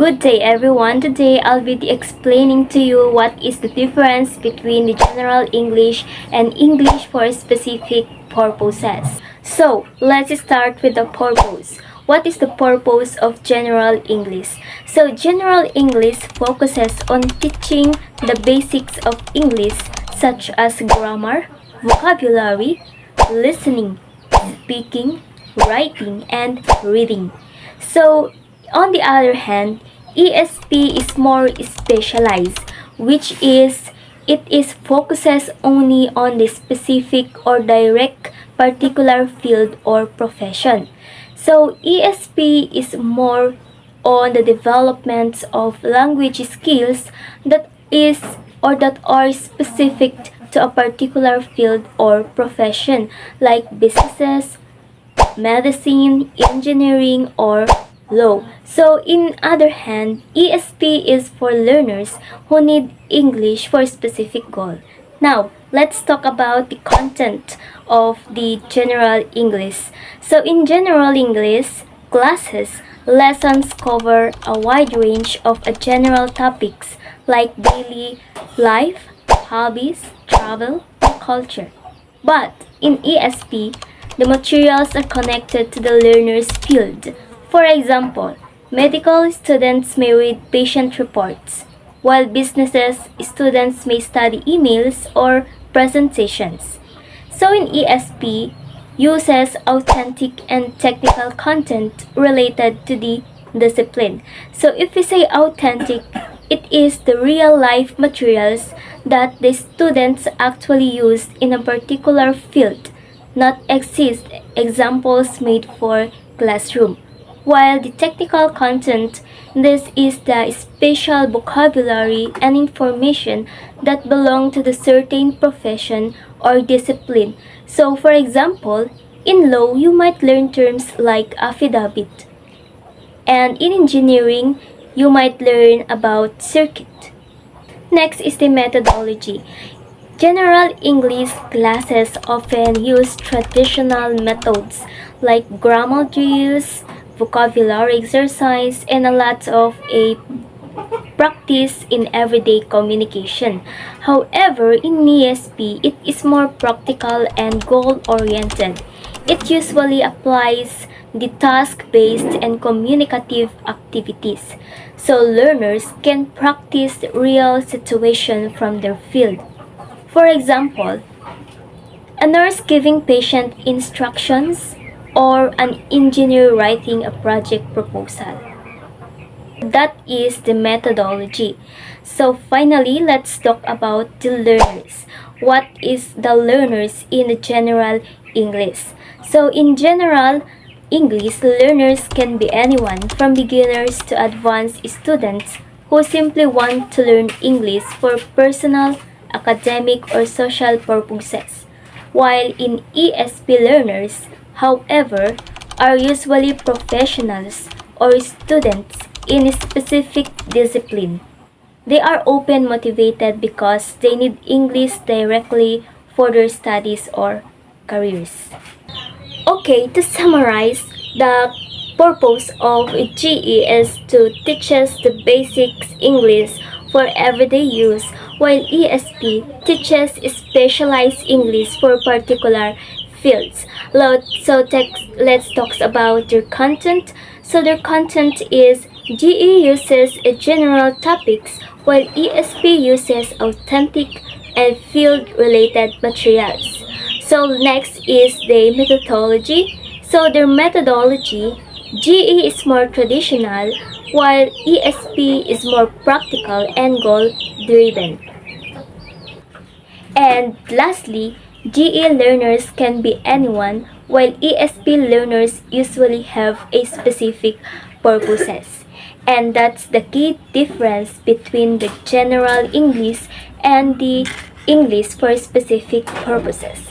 Good day everyone. Today I'll be explaining to you what is the difference between the general English and English for specific purposes. So, let's start with the purpose. What is the purpose of general English? So, general English focuses on teaching the basics of English such as grammar, vocabulary, listening, speaking, writing, and reading. So, on the other hand, ESP is more specialized, which is it is focuses only on the specific or direct particular field or profession. So ESP is more on the development of language skills that is or that are specific to a particular field or profession like businesses, medicine, engineering, or law. So, in other hand, ESP is for learners who need English for a specific goal. Now, let's talk about the content of the general English. So, in general English classes, lessons cover a wide range of general topics like daily life, hobbies, travel, and culture. But in ESP, the materials are connected to the learner's field. For example, medical students may read patient reports, while businesses students may study emails or presentations. So in ESP, uses authentic and technical content related to the discipline. So if we say authentic, it is the real life materials that the students actually used in a particular field, not exist examples made for classroom. While the technical content, this is the special vocabulary and information that belong to the certain profession or discipline. So for example, in law, you might learn terms like affidavit. And in engineering, you might learn about circuit. Next is the methodology. General English classes often use traditional methods like grammar drills, vocabulary exercise, and a lot of a practice in everyday communication. However, in ESP, it is more practical and goal-oriented. It usually applies the task-based and communicative activities, so learners can practice real situation from their field. For example, a nurse giving patient instructions or an engineer writing a project proposal. That is the methodology. So finally, let's talk about the learners. What is the learners in the general English? So in general English, learners can be anyone from beginners to advanced students who simply want to learn English for personal, academic, or social purposes. While in ESP learners, however, are usually professionals or students in a specific discipline. They are often motivated because they need English directly for their studies or careers. Okay, to summarize, the purpose of GE is to teach us the basics English for everyday use, while ESP teaches specialized English for particular fields. Let's talk about their content. So their content is GE uses general topics while ESP uses authentic and field-related materials. So next is the methodology. So their methodology, GE is more traditional while ESP is more practical and goal-driven. And lastly, GE learners can be anyone while ESP learners usually have a specific purposes. And that's the key difference between the general English and the English for specific purposes.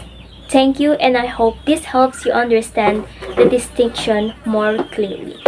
Thank you, and I hope this helps you understand the distinction more clearly.